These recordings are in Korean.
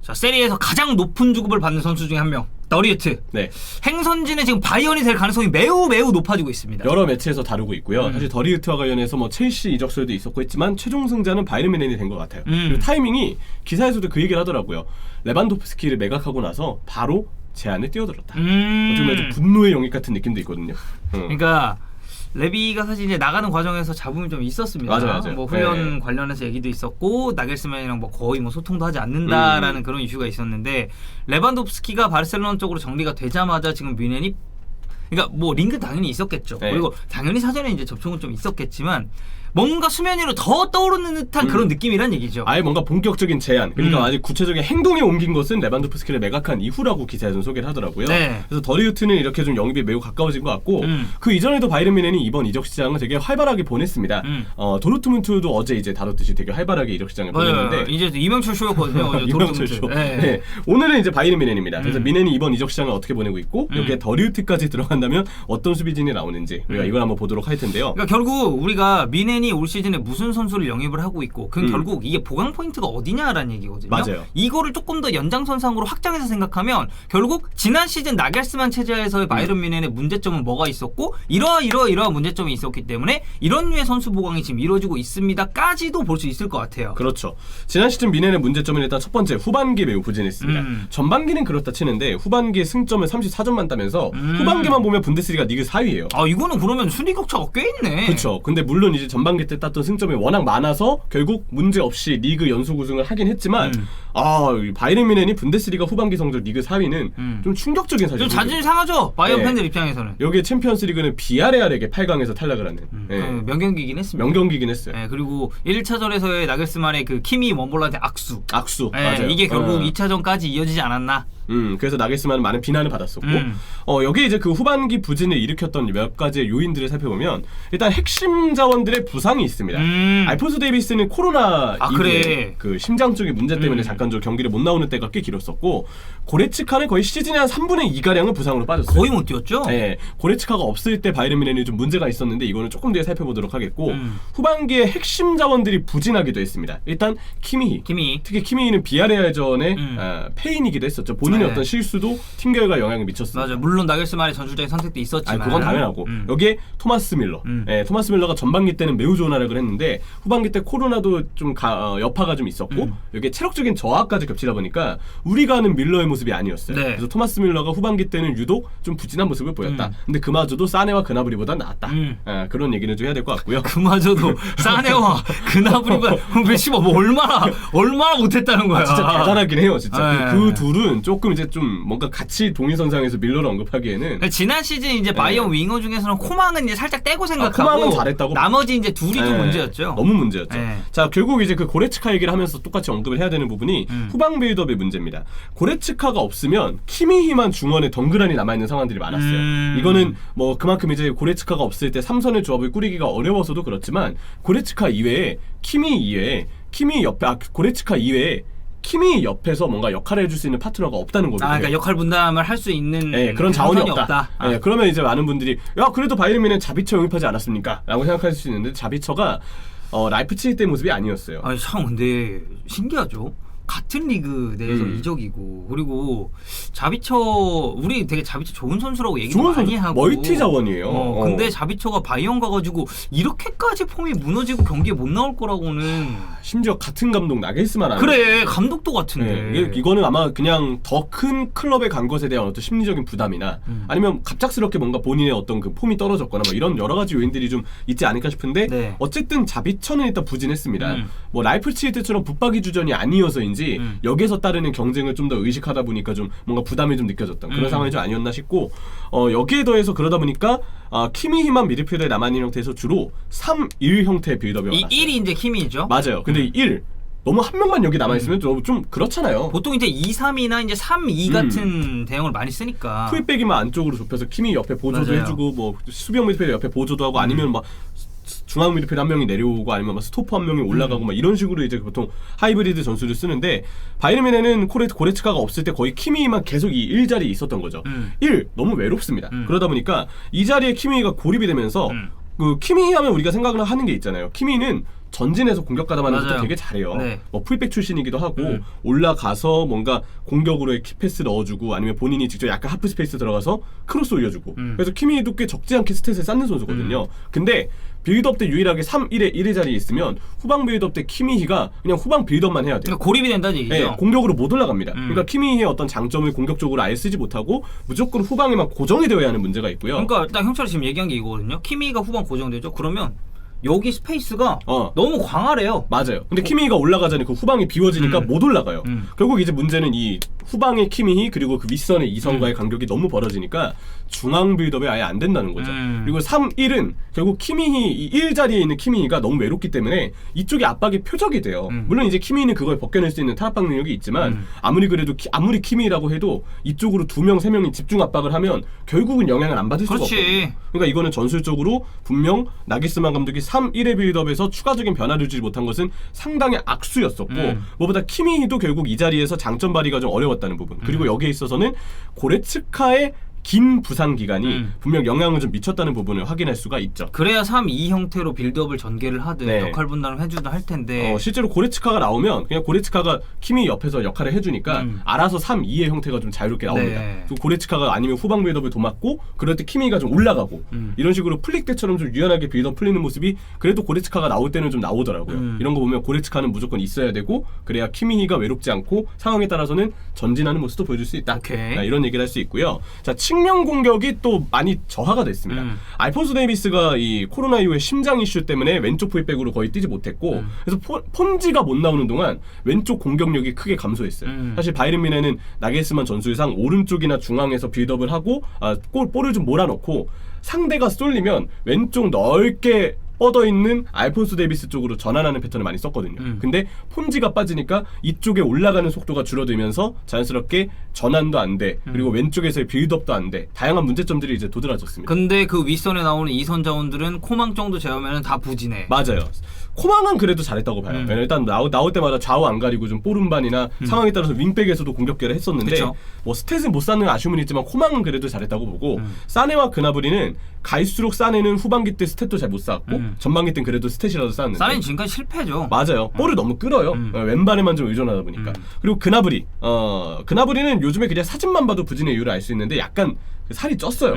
자, 세리에서 가장 높은 주급을 받는 선수 중에 한 명, 더리우트. 네. 행선지는 지금 바이언이 될 가능성이 매우 높아지고 있습니다. 여러 매체에서 다루고 있고요. 사실 더리우트와 관련해서 뭐 첼시 이적설도 있었고 했지만 최종 승자는 바이에른 뮌헨이 된 것 같아요. 그리고 타이밍이 기사에서도 그 얘기를 하더라고요. 레반도프스키를 매각하고 나서 바로 제안에 뛰어들었다. 어떻게 보면 좀 분노의 영입 같은 느낌도 있거든요. 그러니까 레비가 사실 이제 나가는 과정에서 잡음이 좀 있었습니다. 맞아요. 뭐 훈련 관련해서 얘기도 있었고 나겔스만이랑 뭐 거의 뭐 소통도 하지 않는다라는 그런 이슈가 있었는데 레반도프스키가 바르셀로나 쪽으로 정리가 되자마자 지금 뮌헨이 그러니까 뭐 링크 당연히 있었겠죠. 그리고 당연히 사전에 이제 접촉은 좀 있었겠지만 뭔가 수면 위로 더 떠오르는 듯한 그런 느낌이란 얘기죠. 아예 뭔가 본격적인 제안, 그러니까 아직 구체적인 행동에 옮긴 것은 레반도프스키를 매각한 이후라고 기사에서 소개를 하더라고요. 네. 그래서 더리우트는 이렇게 좀 영입이 매우 가까워진 것 같고 그 이전에도 바이에른 뮌헨이 이번 이적 시장을 되게 활발하게 보냈습니다. 도르트문트도 어제 이제 다뤘듯이 되게 활발하게 이적 시장을 보냈는데 이제 이명철 쇼였거든요. 이명철 쇼. 네. 오늘은 이제 바이에른 뮌헨입니다. 그래서 뮌헨이 이번 이적 시장을 어떻게 보내고 있고 여기에 더리우트까지 들어간다면 어떤 수비진이 나오는지 우리가 이걸 한번 보도록 할 텐데요. 그러니까 결국 우리가 뮌헨이 올 시즌에 무슨 선수를 영입을 하고 있고 그건 결국 이게 보강 포인트가 어디냐라는 얘기거든요. 맞아요. 이거를 조금 더 연장선상으로 확장해서 생각하면 결국 지난 시즌 나겔스만 체제에서의 바이에른 뮌헨의 문제점은 뭐가 있었고 이러한 문제점이 있었기 때문에 이런 류의 선수 보강이 지금 이루어지고 있습니다까지도 볼 수 있을 것 같아요. 그렇죠. 지난 시즌 뮌헨의 문제점은 일단 첫 번째 후반기에 매우 부진했습니다. 전반기는 그렇다 치는데 후반기에 승점을 34점만 따면서 후반기만 보면 분데스리가 리그 4위예요. 아 이거는 그러면 순위 격차가 꽤 있네. 그렇죠. 근데 물론 이제 전반기 때 땄던 승점이 워낙 많아서 결국 문제 없이 리그 연속 우승을 하긴 했지만 바이에른 뮌헨이 분데스리가 후반기 성적 리그 4위는 좀 충격적인 사실이죠. 좀 자존심 상하죠. 바이에른 팬들 입장에서는. 여기에 챔피언스리그는 비아레알에게 8강에서 탈락을 하는 명경기긴 했습니다. 명경기긴 했어요. 그리고 1차전에서의 나겔스만의 그 키미 원볼란테 악수. 맞아요. 이게 결국 2차전까지 이어지지 않았나. 그래서 나겔스만은 많은 비난을 받았었고 여기에 이제 그 후반기 부진을 일으켰던 몇 가지의 요인들을 살펴보면 일단 핵심 자원들의 부상이 있습니다. 알폰소 데이비스는 코로나 이후에 그 심장 쪽의 문제 때문에 잠깐 좀 경기를 못 나오는 때가 꽤 길었었고 고레츠카는 거의 시즌의 한 3분의 2가량은 부상으로 빠졌어요. 거의 못 뛰었죠? 네. 고레츠카가 없을 때 바이에른 뮌헨이 좀 문제가 있었는데 이거는 조금 뒤에 살펴보도록 하겠고 후반기에 핵심 자원들이 부진하기도 했습니다. 일단 키미히. 특히 키미히는 비아레알전의 패인이기도 했었죠. 본인의 어떤 실수도 팀 결과에 영향을 미쳤습니다. 맞아요. 물론 나겔스만의 전술적인 선택도 있었지만 그건 당연하고 여기에 토마스 밀러. 토마스 밀러가 전반기 때는 매우 좋은 활약을 했는데 후반기 때 코로나도 좀 여파가 좀 있었고 여기에 체력적인 저하까지 겹치다 보니까 우리가 아는 밀러의 모습이 아니었어요. 그래서 토마스 밀러가 후반기 때는 유독 좀 부진한 모습을 보였다. 근데 그마저도 사네와 그나브리보다 낫다. 그런 얘기는 좀 해야 될 것 같고요. 그마저도 사네와 그나브리보다 뭐 얼마나 못했다는 거야. 진짜 대단하긴 해요. 진짜 그 둘은 조금 이제 좀 뭔가 같이 동일선상에서 밀러를 언급하기에는 지난 시즌 이제 바이언 윙어 중에서는 코망은 이제 살짝 떼고 생각하고 코망은 잘했다고 나머지 이제 둘이 좀 문제였죠. 너무 문제였죠. 자 결국 이제 그 고레츠카 얘기를 하면서 똑같이 언급을 해야 되는 부분이 후방 빌드업의 문제입니다. 고레츠카가 없으면 키미히만 중원에 덩그러니 남아있는 상황들이 많았어요. 이거는 뭐 그만큼 이제 고레츠카가 없을 때 3선의 조합을 꾸리기가 어려워서도 그렇지만 고레츠카 이외에 키미 이외에 고레츠카 이외에 키미 옆에서 뭔가 역할을 해줄 수 있는 파트너가 없다는 거죠. 그러니까 역할 분담을 할 수 있는 그런 자원이 없다. 그러면 이제 많은 분들이 그래도 바이에른 뮌헨은 자비처 영입하지 않았습니까? 라고 생각하실 수 있는데 자비처가 라이프치히 때 모습이 아니었어요. 참 근데 신기하죠. 같은 리그 내에서 이적이고 그리고 자비처 우리 되게 자비처 좋은 선수라고 얘기도 많이 하고 멀티 자원이에요. 근데 자비처가 바이언 가가지고 이렇게까지 폼이 무너지고 경기에 못 나올 거라고는 심지어 같은 감독 나겔스만 아니에요. 감독도 같은데 이거는 아마 그냥 더 큰 클럽에 간 것에 대한 어떤 심리적인 부담이나 아니면 갑작스럽게 뭔가 본인의 어떤 그 폼이 떨어졌거나 뭐 이런 여러 가지 요인들이 좀 있지 않을까 싶은데 어쨌든 자비처는 일단 부진했습니다. 뭐 라이프치히 때처럼 붙박이 주전이 아니어서인지 여기에서 따르는 경쟁을 좀 더 의식하다 보니까 좀 뭔가 부담이 좀 느껴졌던 그런 상황이 좀 아니었나 싶고 여기에 더해서 그러다 보니까 키미히만 미드필더에 남아있는 형태에서 주로 3-1 형태의 빌드업이 많았어요. 1이 이제 키미죠. 맞아요. 근데 1 너무 한 명만 여기 남아있으면 좀 그렇잖아요. 보통 이제 2-3이나 이제 3-2 같은 대형을 많이 쓰니까 풀백이면 안쪽으로 좁혀서 키미 옆에 보조도 해주고 뭐 수비형 미드필더 옆에 보조도 하고 아니면 막 중앙 미드필더 한 명이 내려오고 아니면 막 스토퍼 한 명이 올라가고 막 이런 식으로 이제 보통 하이브리드 전술을 쓰는데 바이에른 뮌헨은 고레츠카가 없을 때 거의 키미히만 계속 이 1자리에 있었던 거죠. 1 너무 외롭습니다. 그러다 보니까 이 자리에 키미히가 고립이 되면서 그 키미히 하면 우리가 생각을 하는 게 있잖아요. 키미히는 전진해서 공격 가담하는 것도 맞아요. 되게 잘해요. 네. 뭐 풀백 출신이기도 하고 올라가서 뭔가 공격으로의 키패스 넣어주고 아니면 본인이 직접 약간 하프 스페이스 들어가서 크로스 올려주고 그래서 키미히도 꽤 적지 않게 스탯을 쌓는 선수거든요. 근데 빌드업 때 유일하게 3-1의 1의 자리에 있으면 후방 빌드업 때 키미히가 그냥 후방 빌드업만 해야 돼요. 그러니까 고립이 된다는 얘기죠. 네, 공격으로 못 올라갑니다. 그러니까 키미히의 어떤 장점을 공격적으로 아예 쓰지 못하고 무조건 후방에만 고정이 되어야 하는 문제가 있고요. 그러니까 딱 형철이 지금 얘기한 게 이거거든요. 키미가 후방 고정되죠. 그러면 여기 스페이스가 너무 광활해요. 맞아요. 근데 키미히가 올라가자니 그 후방이 비워지니까 못 올라가요. 결국 이제 문제는 이 후방의 키미히 그리고 그 윗선의 이선과의 간격이 너무 벌어지니까 중앙 빌드업이 아예 안 된다는 거죠. 그리고 3-1은 결국 키미히 이 1자리에 있는 키미히가 너무 외롭기 때문에 이쪽에 압박이 표적이 돼요. 물론 이제 키미히는 그걸 벗겨낼 수 있는 타락방 능력이 있지만 아무리 그래도 아무리 키미히라고 해도 이쪽으로 2명, 3명이 집중 압박을 하면 결국은 영향을 안 받을 수가 없거든요. 그러니까 이거는 전술적으로 분명 나기스만 감독이 3-1의 빌드업에서 추가적인 변화를 주지 못한 것은 상당히 악수였었고 무엇보다 키미히도 결국 이 자리에서 장점 발휘가 좀 어려웠다는 부분. 그리고 여기에 있어서는 고레츠카의 긴 부상 기간이 분명 영향을 좀 미쳤다는 부분을 확인할 수가 있죠. 그래야 3-2 형태로 빌드업을 전개를 하든 역할 분담을 해주든 할 텐데 실제로 고레츠카가 나오면 그냥 고레츠카가 키미 옆에서 역할을 해주니까 알아서 3-2의 형태가 좀 자유롭게 나옵니다. 그리고 고레츠카가 아니면 후방 빌드업을 도맡고 그럴 때 키미가 좀 올라가고 이런 식으로 플릭 때처럼 좀 유연하게 빌드업 풀리는 모습이 그래도 고레츠카가 나올 때는 좀 나오더라고요. 이런 거 보면 고레츠카는 무조건 있어야 되고 그래야 키미히가 외롭지 않고 상황에 따라서는 전진하는 모습도 보여줄 수 있다. 이런 얘기를 할 수 있고요. 자, 측면 공격이 또 많이 저하가 됐습니다. 알폰소 데이비스가 이 코로나 이후에 심장 이슈 때문에 왼쪽 풀백으로 거의 뛰지 못했고 그래서 폰지가 못 나오는 동안 왼쪽 공격력이 크게 감소했어요. 사실 바이에른 뮌헨은 나겔스만 전술상 오른쪽이나 중앙에서 빌드업을 하고 볼을 좀 몰아넣고 상대가 쏠리면 왼쪽 넓게 뻗어있는 알폰소 데이비스 쪽으로 전환하는 패턴을 많이 썼거든요. 근데 폰지가 빠지니까 이쪽에 올라가는 속도가 줄어들면서 자연스럽게 전환도 안 돼. 그리고 왼쪽에서의 빌드업도 안 돼. 다양한 문제점들이 이제 도드라졌습니다. 근데 그 윗선에 나오는 이선 자원들은 코망 정도 제하면 다 부진해. 맞아요. 코망은 그래도 잘했다고 봐요. 왜냐면 일단 나올 때마다 좌우 안 가리고 좀 뽀른반이나 상황에 따라서 윙백에서도 공격기를 했었는데 그쵸. 뭐 스탯은 못 쌓는 아쉬움은 있지만 코망은 그래도 잘했다고 보고 사네와 그나브리는 갈수록 사네는 후반기 때 스탯도 잘 못 쌓았고 전반기 때는 그래도 스탯이라도 쌓았는데 사네는 지금까지 실패죠. 맞아요. 볼을 너무 끌어요. 왼발에만 좀 의존하다 보니까. 그리고 그나브리는 요즘에 그냥 사진만 봐도 부진의 이유를 알 수 있는데 약간 살이 쪘어요.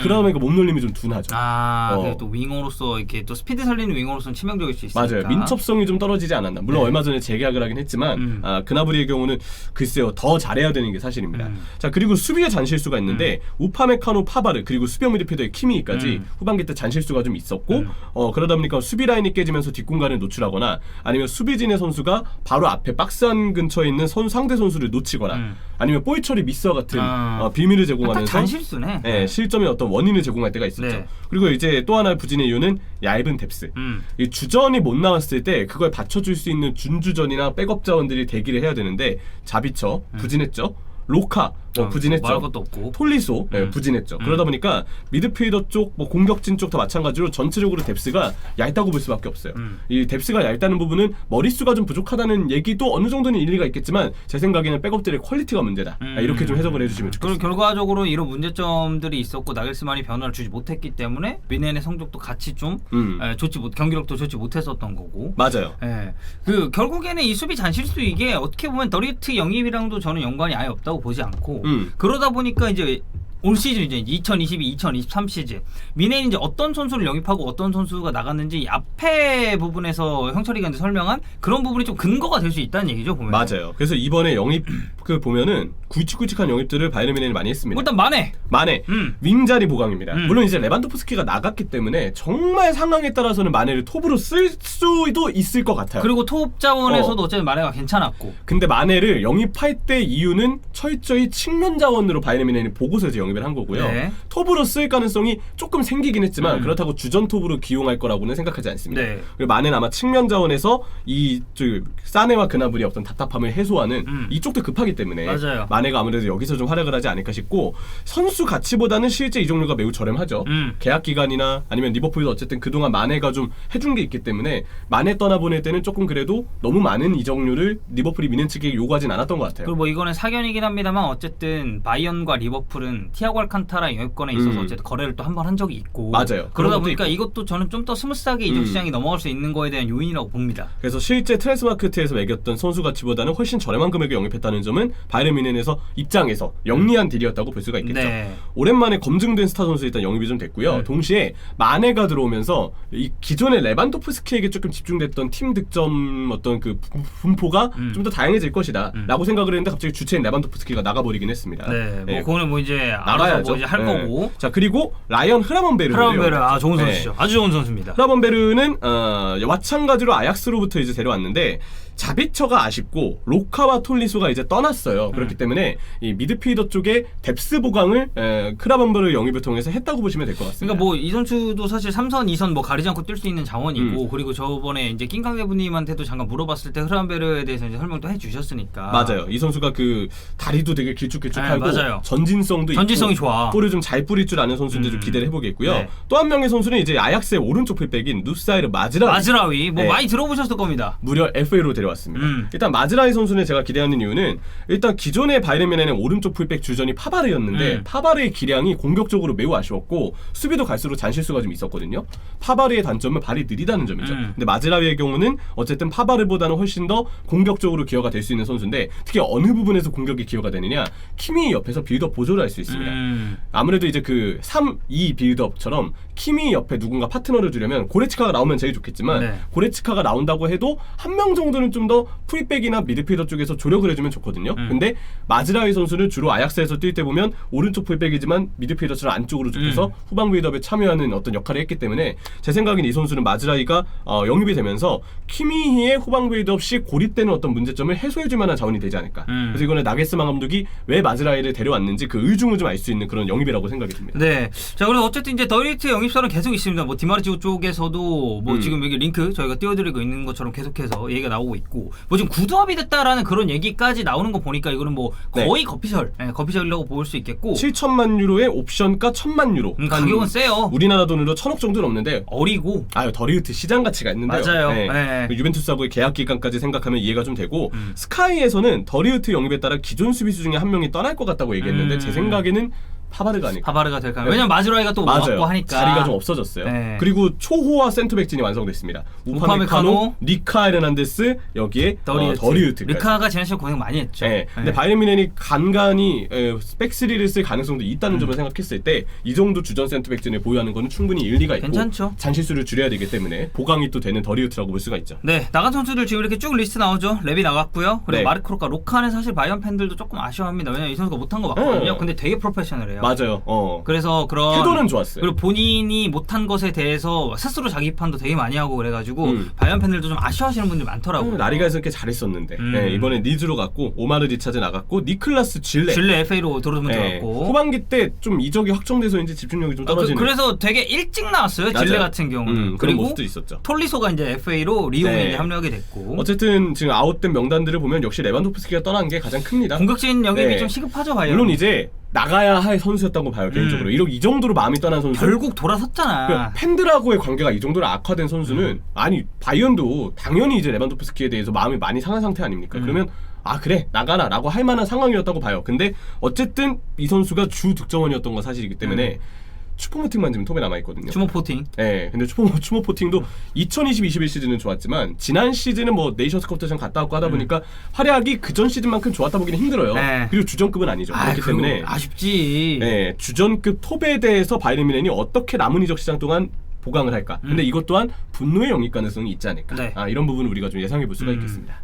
그러다 보니까 몸놀림이 좀 둔하죠. 그리고 또 윙어로서 이렇게 또 스피드 살리는 윙어로서는 치명적일 수 있으니까. 맞아요. 민첩성이 좀 떨어지지 않았나. 물론 얼마 전에 재계약을 하긴 했지만 그나브리의 경우는 글쎄요 더 잘해야 되는 게 사실입니다. 자, 그리고 수비에 잔실수가 있는데 우파메카노, 파바르 그리고 수비형 미드필더의 키미히까지 후반기 때 잔실수가 좀 있었고 그러다 보니까 수비 라인이 깨지면서 뒷공간을 노출하거나 아니면 수비진의 선수가 바로 앞에 박스 안 근처에 있는 상대 선수를 놓치거나 아니면 볼 처리 미스와 같은 비밀을 제공하면서 잔실수네. 실점의 어떤 원인을 제공할 때가 있었죠. 그리고 이제 또 하나의 부진의 이유는 얇은 뎁스. 이 주전이 못 나왔을 때 그걸 받쳐줄 수 있는 준주전이나 백업 자원들이 대기를 해야 되는데 자비처 부진했죠. 로카 부진했죠. 말할 것도 없고. 톨리소 부진했죠. 그러다 보니까 미드필더 쪽, 뭐 공격진 쪽도 마찬가지로 전체적으로 뎁스가 얇다고 볼 수밖에 없어요. 이 뎁스가 얇다는 부분은 머릿수가 좀 부족하다는 얘기도 어느 정도는 일리가 있겠지만 제 생각에는 백업들의 퀄리티가 문제다. 이렇게 좀 해석을 해주시면 좋겠습니다. 그리고 결과적으로 이런 문제점들이 있었고 나겔스만이 변화를 주지 못했기 때문에 뮌헨의 성적도 같이 좀 경기력도 좋지 못했었던 거고. 맞아요. 그 결국에는 이 수비 잔실수 이게 어떻게 보면 더리트 영입이랑도 저는 연관이 아예 없다고 보지 않고 그러다 보니까 이제 올 시즌 이제 2022, 2023 시즌 뮌헨이 이제 어떤 선수를 영입하고 어떤 선수가 나갔는지 앞에 부분에서 형철이가 이제 설명한 그런 부분이 좀 근거가 될 수 있다는 얘기죠 보면. 맞아요. 그래서 이번에 영입 그 보면은 굵직굵직한 영입들을 바이에른 뮌헨이 많이 했습니다. 일단 마네 윙자리 보강입니다. 물론 이제 레반도프스키가 나갔기 때문에 정말 상황에 따라서는 마네를 톱으로 쓸 수도 있을 것 같아요. 그리고 톱 자원에서도 어쨌든 마네가 괜찮았고. 근데 마네를 영입할 때 이유는 철저히 측면 자원으로 바이에른 뮌헨이 보고서 이제 영입을 한 거고요. 톱으로 쓸 가능성이 조금 생기긴 했지만 그렇다고 주전 톱으로 기용할 거라고는 생각하지 않습니다. 그리고 마네는 아마 측면 자원에서 이 사네와 그나브리의 어떤 답답함을 해소하는 이쪽도 급하기 때문에 맞아요. 마네가 아무래도 여기서 좀 활약을 하지 않을까 싶고 선수 가치보다는 실제 이적료가 매우 저렴하죠. 계약 기간이나 아니면 리버풀도 어쨌든 그동안 마네가 좀 해준 게 있기 때문에 마네 떠나보낼 때는 조금 그래도 너무 많은 이적료를 리버풀이 뮌헨 측에 요구하진 않았던 것 같아요. 그리고 뭐 이거는 사견이긴 합니다만 어쨌든 바이언과 리버풀은 티아고 알칸타라 영입권에 있어서 어쨌든 거래를 또 한 번 한 적이 있고 맞아요. 그러다 보니까 이것도 저는 좀 더 스무스하게 이적 시장이 넘어갈 수 있는 거에 대한 요인이라고 봅니다. 그래서 실제 트랜스마크트에서 매겼던 선수 가치보다는 훨씬 저렴한 금액에 영입했다는 점은 바이에른 뮌헨에서 입장에서 영리한 딜이었다고 볼 수가 있겠죠. 네. 오랜만에 검증된 스타 선수 일단 영입이 좀 됐고요. 동시에 마네가 들어오면서 이 기존의 레반도프스키에게 조금 집중됐던 팀 득점 어떤 그 분포가 좀 더 다양해질 것이다라고 생각을 했는데 갑자기 주체인 레반도프스키가 나가버리긴 했습니다. 네, 네. 그거는 뭐 이제 알아서 나가야죠. 뭐 이제 할 네. 거고. 자 그리고 라이언 흐라먼베르. 좋은 선수죠. 아주 좋은 선수입니다. 흐라먼베르는 마찬가지로 아약스로부터 이제 데려왔는데 자비처가 아쉽고 로카와 톨리소가 이제 떠났어요. 그렇기 때문에 이 미드필더 쪽에 뎁스 보강을 흐라먼베르 영입을 통해서 했다고 보시면 될 것 같습니다. 그러니까 뭐 이 선수도 사실 3선, 2선 뭐 가리지 않고 뛸 수 있는 자원이고 그리고 저번에 이제 낑강대부님한테도 잠깐 물어봤을 때 흐라먼베르에 대해서 이제 설명도 해주셨으니까. 맞아요. 이 선수가 그 다리도 되게 길쭉길쭉하고 맞아요. 전진성도 전진성이 있고 좋아. 볼을 좀 잘 뿌릴 줄 아는 선수인데 좀 기대를 해보겠고요. 네. 또 한 명의 선수는 이제 아약스의 오른쪽 풀백인 누사이르 마즈라위. 뭐 네. 많이 들어보셨을 겁니다. 무려 FA로 데려왔습니다. 일단 마즈라위 선수는 제가 기대하는 이유는 일단 기존의 바이에른 뮌헨의 오른쪽 풀백 주전이 파바르였는데 파바르의 기량이 공격적으로 매우 아쉬웠고 수비도 갈수록 잔실수가 좀 있었거든요. 파바르의 단점은 발이 느리다는 점이죠. 근데 마즈라위의 경우는 어쨌든 파바르보다는 훨씬 더 공격적으로 기여가 될 수 있는 선수인데 특히 어느 부분에서 공격이 기여가 되느냐 키미 옆에서 빌드업 보조를 할 수 있습니다. 아무래도 이제 그 3-2 빌드업처럼 키미 옆에 누군가 파트너를 주려면 고레츠카가 나오면 제일 좋겠지만 고레츠카가 나온다고 해도 한 명 정도는 좀 더 프리백이나 미드필더 쪽에서 조력을 해주면 좋거든요. 근데 마즈라위 선수는 주로 아약스에서 뛸 때 보면 오른쪽 풀백이지만 미드필더처럼 안쪽으로 좁혀서 후방 빌드업에 참여하는 어떤 역할을 했기 때문에 제 생각엔 이 선수는 마즈라위가 영입이 되면서 키미히의 후방 빌드업 시 고립되는 어떤 문제점을 해소해줄 만한 자원이 되지 않을까. 그래서 이거는 나겔스만 감독이 왜 마즈라위를 데려왔는지 그 의중을 좀 알 수 있는 그런 영입이라고 생각이 듭니다. 네. 자, 그래서 어쨌든 이제 더리트 영입설은 계속 있습니다. 뭐 디마르지오 쪽에서도 뭐 지금 여기 링크 저희가 띄워드리고 있는 것처럼 계속해서 얘기가 나오고 있고 뭐 지금 구두합이 됐다라는 그런 얘기까지 나오는 거 보니까 이거는 뭐 거의 거피셜이라고 볼 수 있겠고 7천만 유로의 옵션가 1,000만 유로. 가격은 세요. 우리나라 돈으로 1,000억 정도는 없는데 어리고 더리우트 시장 가치가 있는데요. 맞아요. 네. 네. 유벤투스하고의 계약 기간까지 생각하면 이해가 좀 되고 스카이에서는 더리우트 영입에 따라 기존 수비수 중에 한 명이 떠날 것 같다고 얘기했는데 제 생각에는 파바르가 아닐까. 파바르가 될까요? 왜냐면 마즈라위가 또 왔고 하니까 자리가 좀 없어졌어요. 네. 그리고 초호화 센터백진이 완성됐습니다. 우파메카노, 리카 에르난데스 여기에 더리우트. 리카가 지난 시즌 고생 많이 했죠. 네. 근데 바이에른 뮌헨이 간간히 백스리를 쓸 가능성도 있다는 점을 생각했을 때 이 정도 주전 센터백진을 보유하는 것은 충분히 일리가 있고 괜찮죠. 잔실수를 줄여야 되기 때문에 보강이 또 되는 더리우트라고 볼 수가 있죠. 네, 나간 선수들 지금 이렇게 쭉 리스트 나오죠. 랩이 나갔고요. 그리고 네. 마르크 로카, 로카는 사실 바이언 팬들도 조금 아쉬워합니다. 왜냐면 이 선수가 못한 거 맞거든요. 근데 되게 프로페셔널해요. 맞아요. 그래서 그런 태도는 좋았어요. 그리고 본인이 못한 것에 대해서 스스로 자기 비판도 되게 많이 하고 그래가지고 바이언 팬들도 좀 아쉬워하시는 분들이 많더라고요. 라리가에서 이렇게 잘했었는데 네, 이번에 리즈로 갔고 오마르 리차즈 나갔고 니클라스 질레 FA로 도르트문트 갔고 후반기 때 좀 이적이 확정돼서인지 집중력이 좀 떨어지는. 그래서 되게 일찍 나왔어요. 맞아요. 질레 같은 경우는. 그런 그리고 모습도 있었죠. 톨리소가 이제 FA로 리옹에 이제 합류하게 됐고. 어쨌든 지금 아웃된 명단들을 보면 역시 레반도프스키가 떠난 게 가장 큽니다. 공격진 영입이 좀 시급하죠, 바이언. 물론 이제 나가야 할 선수였다고 봐요 개인적으로. 이 정도로 마음이 떠난 선수. 결국 돌아섰잖아. 그러니까 팬들하고의 관계가 이 정도로 악화된 선수는 아니 바이언도 당연히 이제 레반도프스키에 대해서 마음이 많이 상한 상태 아닙니까? 그러면 아 그래 나가라 라고 할 만한 상황이었다고 봐요. 근데 어쨌든 이 선수가 주 득점원이었던 건 사실이기 때문에 추포모팅만 지금 톱에 남아있거든요. 추모포팅. 네, 근데 추모포팅도 2020-21 시즌은 좋았지만 지난 시즌은 뭐 네이션스컵 대전 갔다 왔고 하다 보니까 활약이 그전 시즌만큼 좋았다 보기는 힘들어요. 그리고 주전급은 아니죠. 그렇기 때문에 아쉽지. 네, 주전급 톱에 대해서 바이에른 뮌헨이 어떻게 남은 이적 시장 동안 보강을 할까. 근데 이것 또한 분노의 영입 가능성이 있지 않을까. 이런 부분을 우리가 좀 예상해 볼 수가 있겠습니다.